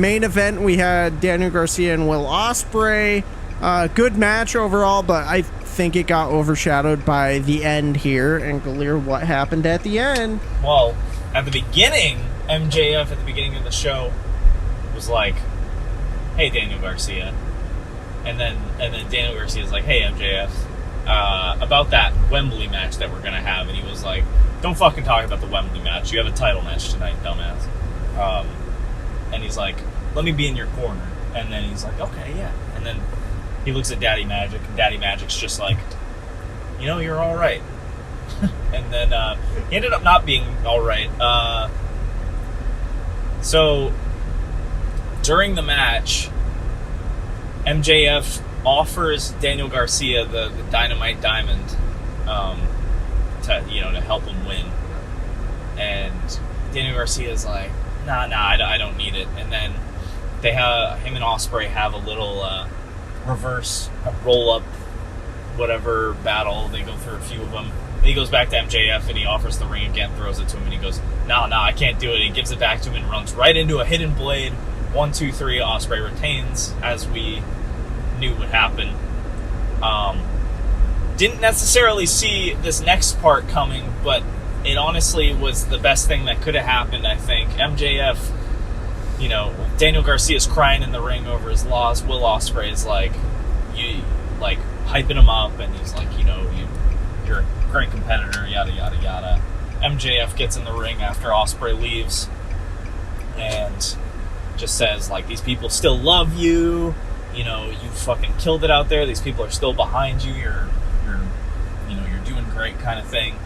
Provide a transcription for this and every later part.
main event, we had Daniel Garcia and Will Ospreay. Good match overall, but I think it got overshadowed by the end here. And Galir, what happened at the end? Well, at the beginning, MJF at the beginning of the show was like, "Hey, Daniel Garcia," and then Daniel Garcia's like, "Hey, MJF, about that Wembley match that we're gonna have," and he was like, "Don't fucking talk about the Wembley match. You have a title match tonight, dumbass." And he's like, "Let me be in your corner," and then he's like, "Okay, yeah," and then he looks at Daddy Magic, and Daddy Magic's just like, "You know, you're all right." And then he ended up not being all right. So during the match, MJF offers Daniel Garcia the Dynamite Diamond to help him win, and Daniel Garcia's like, "Nah, I don't need it." And then him and Ospreay have a little reverse roll up, whatever battle. They go through a few of them. Then he goes back to MJF and he offers the ring again, throws it to him, and he goes, "No, I can't do it." He gives it back to him and runs right into a hidden blade. 1, 2, 3. Ospreay retains, as we knew would happen. Didn't necessarily see this next part coming, but it honestly was the best thing that could have happened, I think. MJF, Daniel Garcia's crying in the ring over his loss. Will Ospreay is hyping him up, and he's like, you're a great competitor, yada, yada, yada. MJF gets in the ring after Ospreay leaves and just says, like, these people still love you. You fucking killed it out there. These people are still behind you. You're doing great, kind of thing.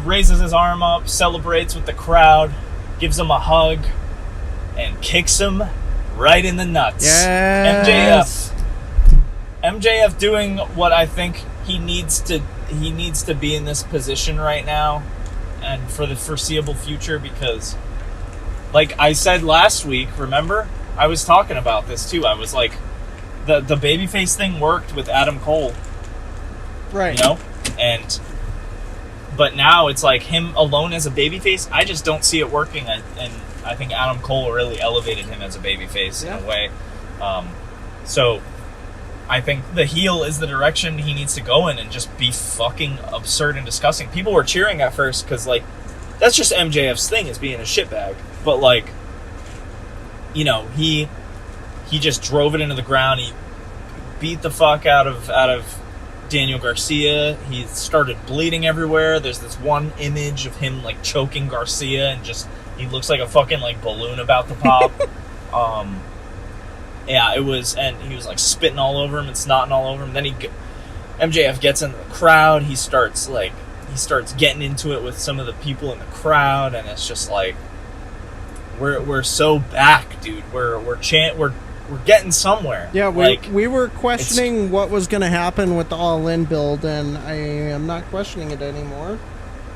Raises his arm up, celebrates with the crowd, gives him a hug, and kicks him right in the nuts. Yes. MJF doing what I think he needs to be in this position right now and for the foreseeable future, because like I said last week, remember? I was talking about this too. I was like, the babyface thing worked with Adam Cole. Right. But now it's like him alone as a babyface, I just don't see it working, and I think Adam Cole really elevated him as a babyface in a way. So I think the heel is the direction he needs to go in and just be fucking absurd and disgusting. People were cheering at first because, like, that's just MJF's thing, is being a shitbag. But, like, he just drove it into the ground. He beat the fuck out of Daniel Garcia. He started bleeding everywhere. There's this one image of him, like, choking Garcia, and just, he looks like a fucking, like, balloon about to pop. Yeah, it was, and he was, like, spitting all over him and snotting all over him. Then MJF gets in the crowd. He starts getting into it with some of the people in the crowd, and it's just like, we're so back, dude. We're getting somewhere. Yeah, we were questioning what was going to happen with the All-In build, and I am not questioning it anymore.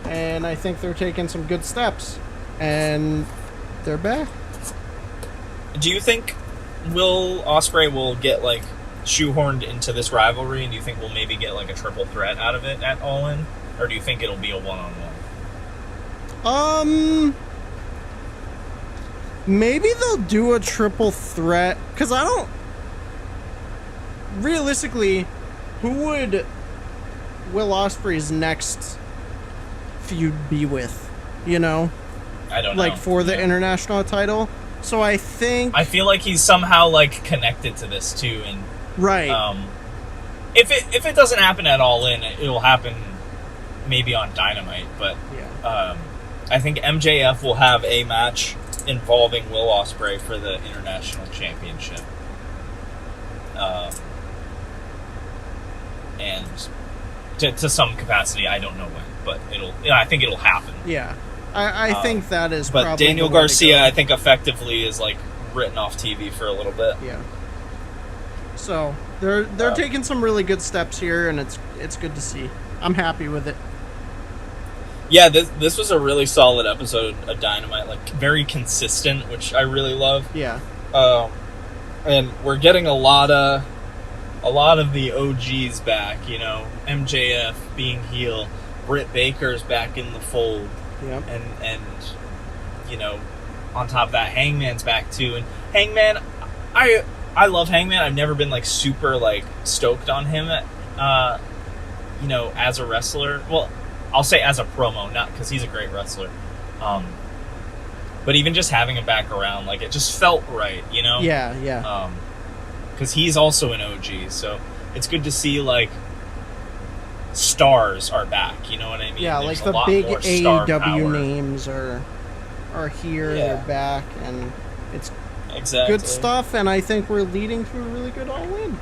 And I think they're taking some good steps, and they're back. Do you think Will Ospreay will get, like, shoehorned into this rivalry, and do you think we'll maybe get, like, a triple threat out of it at All-In? Or do you think it'll be a one-on-one? Maybe they'll do a triple threat, because I don't... Realistically, who would Will Ospreay's next feud be with? I don't know. Like, for the international title? So I feel like he's somehow, like, connected to this, too, and... Right. If it doesn't happen at All-In, it'll happen maybe on Dynamite, but... Yeah. I think MJF will have a match involving Will Ospreay for the International Championship. And to some capacity, I don't know when, but I think it'll happen. Yeah. I think that is but probably Daniel Garcia, I think, effectively is, like, written off TV for a little bit. Yeah. So, they're taking some really good steps here, and it's good to see. I'm happy with it. Yeah, this was a really solid episode of Dynamite, like, very consistent, which I really love. Yeah. And we're getting a lot of the OGs back, MJF being heel, Britt Baker's back in the fold. Yep. And on top of that, Hangman's back too. And Hangman, I love Hangman. I've never been like super like stoked on him, you know, as a wrestler. Well, I'll say as a promo, not because he's a great wrestler. But even just having him back around, like, it just felt right, you know? Yeah. Because he's also an OG, so it's good to see, like, stars are back, you know what I mean? Yeah, There's like the big AEW names are here, Yeah. they're back, and it's exactly good stuff, and I think we're leading to a really good All-In.